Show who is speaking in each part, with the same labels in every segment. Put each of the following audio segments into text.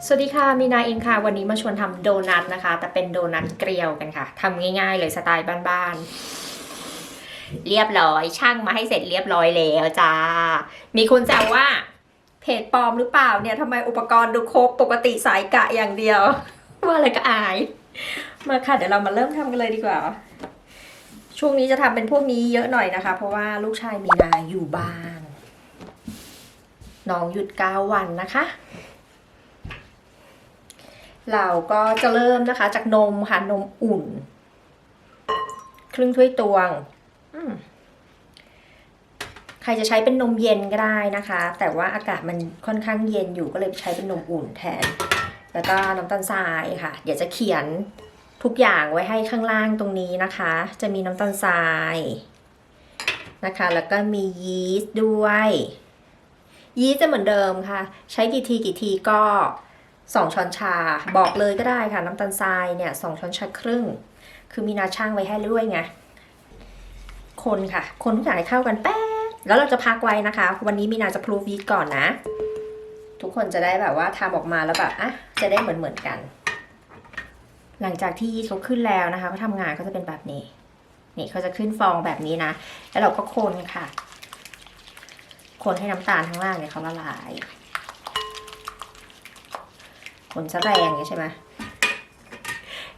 Speaker 1: สวัสดีค่ะมีนาเองค่ะวันนี้มาชวนทำโดนัทนะคะแต่เป็นโดนัทเกลียวกันค่ะทำง่ายๆเลยสไตล์บ้านๆเรียบร้อยช่างมาให้เสร็จเรียบร้อยแล้วจ้ามีคนแซวว่าเพจปลอมหรือเปล่าเนี่ยทำไมอุปกรณ์ดูครบปกติสายกะอย่างเดียวว่าอะไรก็อายมาค่ะเดี๋ยวเรามาเริ่มทำกันเลยดีกว่าช่วงนี้จะทำเป็นพวกนี้เยอะหน่อยนะคะเพราะว่าลูกชายมีนาอยู่บ้านน้องหยุด9 วันนะคะเราก็จะเริ่มนะคะจากนมค่ะนมอุ่นครึ่งถ้วยตวงใครจะใช้เป็นนมเย็นก็ได้นะคะแต่ว่าอากาศมันค่อนข้างเย็นอยู่ก็เลยใช้เป็นนมอุ่นแทนแล้วก็น้ำตาลทรายค่ะเดี๋ยวจะเขียนทุกอย่างไว้ให้ข้างล่างตรงนี้นะคะจะมีน้ำตาลทรายนะคะแล้วก็มียีสต์ด้วยยีสต์จะเหมือนเดิมค่ะใช้กี่ทีก็2 ช้อนชาบอกเลยก็ได้ค่ะน้ำตาลทรายเนี่ย2 ช้อนชาครึ่งคือมีนาช่างไว้ให้ด้วยไงคนค่ะคนทุกอย่างให้เข้ากันแป๊บแล้วเราจะพักไว้นะคะวันนี้มีนาจะพลูฟยีสต์ก่อนนะทุกคนจะได้แบบว่าทำออกมาแล้วแบบจะได้เหมือนกันหลังจากที่ยีสต์เขาขึ้นแล้วนะคะเขาทำงานก็จะเป็นแบบนี้นี่เขาจะขึ้นฟองแบบนี้นะแล้วเราก็คนค่ะคนให้น้ำตาลข้างล่างเนี่ยเขาละลายคนจะแรงใช่ไหม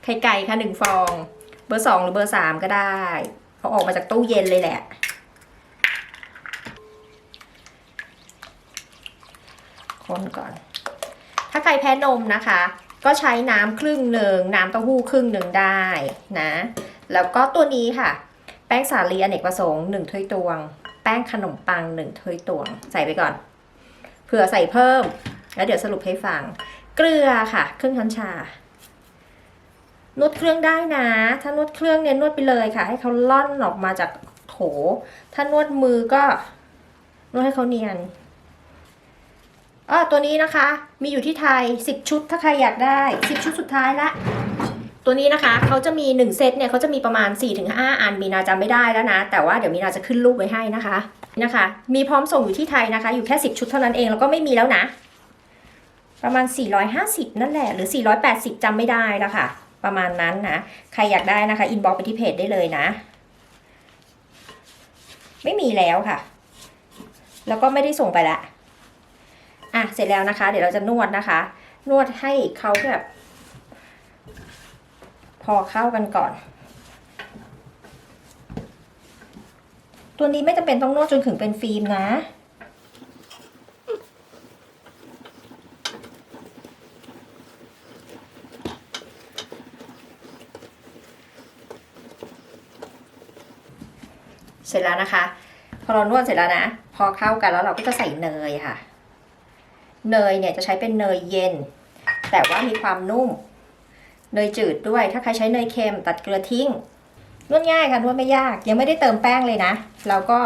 Speaker 1: ไข่ไก่ค่ะ1 ฟองเบอร์ 2หรือเบอร์ 3ก็ได้เอาออกมาจากตู้เย็นเลยแหละคนก่อนถ้าใครแพ้นมนะคะก็ใช้น้ำครึ่งหนึ่งน้ำเต้าหู้ครึ่งหนึ่งได้นะแล้วก็ตัวนี้ค่ะแป้งสาลีอเนกประสงค์1 ถ้วยตวงแป้งขนมปัง1 ถ้วยตวงใส่ไปก่อนเผื่อใส่เพิ่มแล้วเดี๋ยวสรุปให้ฟังเกลือค่ะครึ่งช้อนชานวดเครื่องได้นะถ้านวดเครื่องเนี่ยนวดไปเลยค่ะให้เขาล่อนออกมาจากโถถ้านวดมือก็นวดให้เขาเนียนตัวนี้นะคะมีอยู่ที่ไทย10 ชุดถ้าใครอยากได้10 ชุดสุดท้ายละตัวนี้นะคะเขาจะมี1 เซตเนี่ยเขาจะมีประมาณ 4-5 อันมีนาจำไม่ได้แล้วนะแต่ว่าเดี๋ยวมีนาจะขึ้นรูปไว้ให้นะคะมีพร้อมส่งอยู่ที่ไทยนะคะอยู่แค่10 ชุดเท่านั้นเองแล้วก็ไม่มีแล้วนะประมาณ450นั่นแหละหรือ480จำไม่ได้แล้วค่ะประมาณนั้นนะใครอยากได้นะคะอินบ็อกซ์ไปที่เพจได้เลยนะไม่มีแล้วค่ะแล้วก็ไม่ได้ส่งไปละเสร็จแล้วนะคะเดี๋ยวเราจะนวดนะคะนวดให้เขาแบบพอเข้ากันก่อนตัวนี้ไม่จำเป็นต้องนวดจนถึงเป็นฟิล์มนะเสร็จแล้วนะคะพอเรานวดเสร็จแล้วนะพอเข้ากันแล้วเราก็จะใส่เนยค่ะเนยเนี่ยจะใช้เป็นเนยเย็นแต่ว่ามีความนุ่มเนยจืดด้วยถ้าใครใช้เนยเค็มตัดเกลือทิ้งนวดง่ายค่ะนวดไม่ยากยังไม่ได้เติมแป้งเลยนะเราก็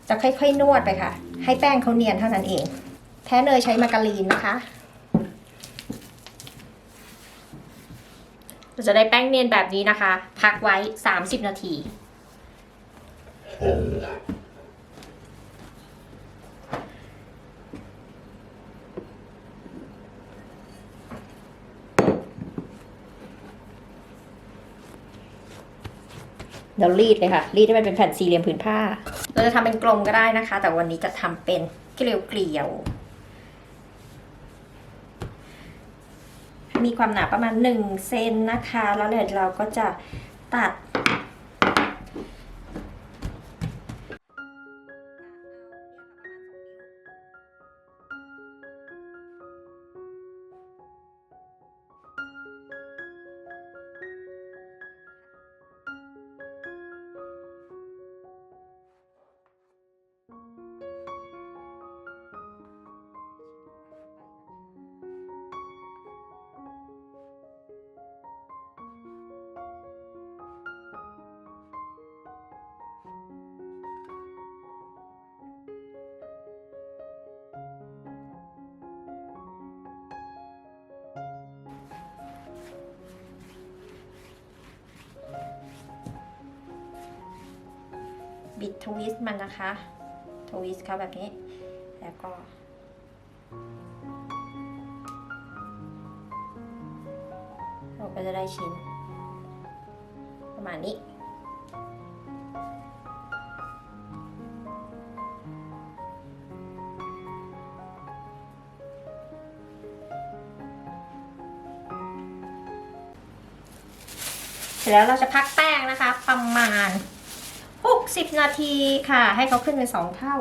Speaker 1: จะค่อยๆนวดไปค่ะให้แป้งเขาเนียนเท่านั้นเองแท้เนยใช้มาการีนนะคะเราจะได้แป้งเนียนแบบนี้นะคะพักไว้30 นาทีเดี๋ยวรีดเลยค่ะรีดให้มันเป็นแผ่นสี่เหลี่ยมผืนผ้าเราจะทำเป็นกลมก็ได้นะคะแต่วันนี้จะทำเป็นเกลียวมีความหนาประมาณ1 เซนนะคะแล้วเดี๋ยวเราก็จะตัดบิดทวิสต์มันนะคะทวิสต์เขาแบบนี้แล้วก็ ก็จะได้ชิ้นประมาณนี้เสร็จแล้วเราจะพักแป้งนะคะ ประมาณ60 นาทีค่ะให้เขาขึ้นเป็น2 เท่า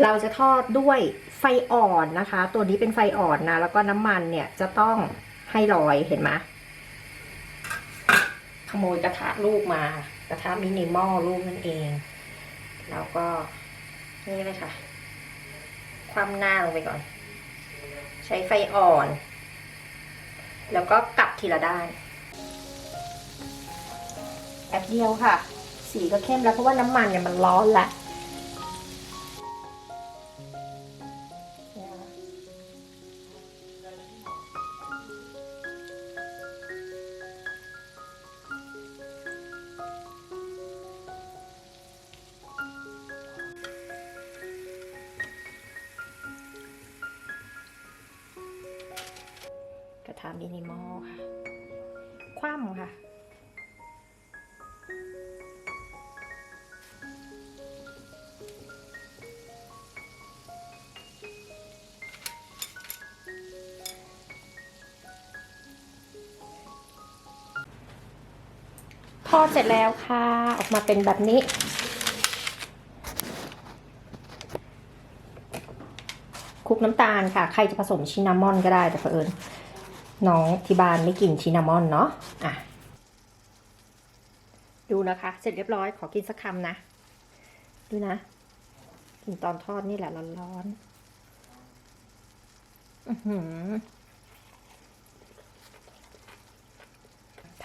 Speaker 1: เราจะทอดด้วยไฟอ่อนนะคะ ตัวนี้เป็นไฟอ่อนนะแล้วก็น้ำมันเนี่ยจะต้องให้ลอยเห็นไหมขโมยกระทะลูกมากระทะมินิมอลลูกนั่นเองแล้วก็นี่เลยค่ะคว่ำหน้าลงไปก่อนใช้ไฟอ่อนแล้วก็กลับทีละด้านแป๊บเดียวค่ะสีก็เข้มแล้วเพราะว่าน้ำมันเนี่ยมันร้อนแหละกระทะมินิมอลค่ะคว่ำค่ะทอดเสร็จแล้วค่ะออกมาเป็นแบบนี้คลุกน้ำตาลค่ะใครจะผสมชินนามอนก็ได้แต่เผอิญน้องที่บ้านไม่กินชินนามอนเนาะอ่ะดูนะคะเสร็จเรียบร้อยขอกินสักคำนะดูนะกินตอนทอดนี่แหละร้อน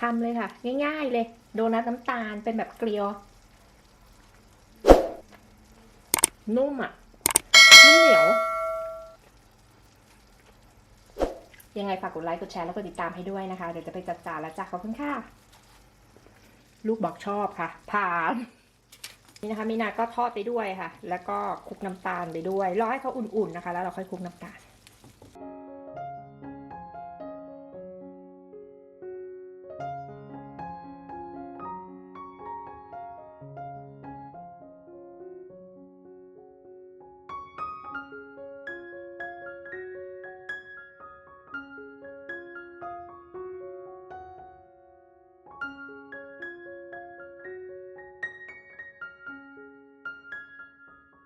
Speaker 1: ทำเลยค่ะง่ายๆเลยโดนัทน้ำตาลเป็นแบบเกลียวนุ่มอ่ะนุ่มเหนียวยังไงฝากกดไลค์กดแชร์แล้วก็ติดตามให้ด้วยนะคะเดี๋ยวจะไปจัดจานแล้วจ้ะขอบคุณค่ะลูกบอกชอบค่ะผ่านนี่นะคะมีนาก็ทอดไปด้วยค่ะแล้วก็คลุกน้ำตาลไปด้วยรอให้เขาอุ่นๆนะคะแล้วเราค่อยคลุกน้ำตาล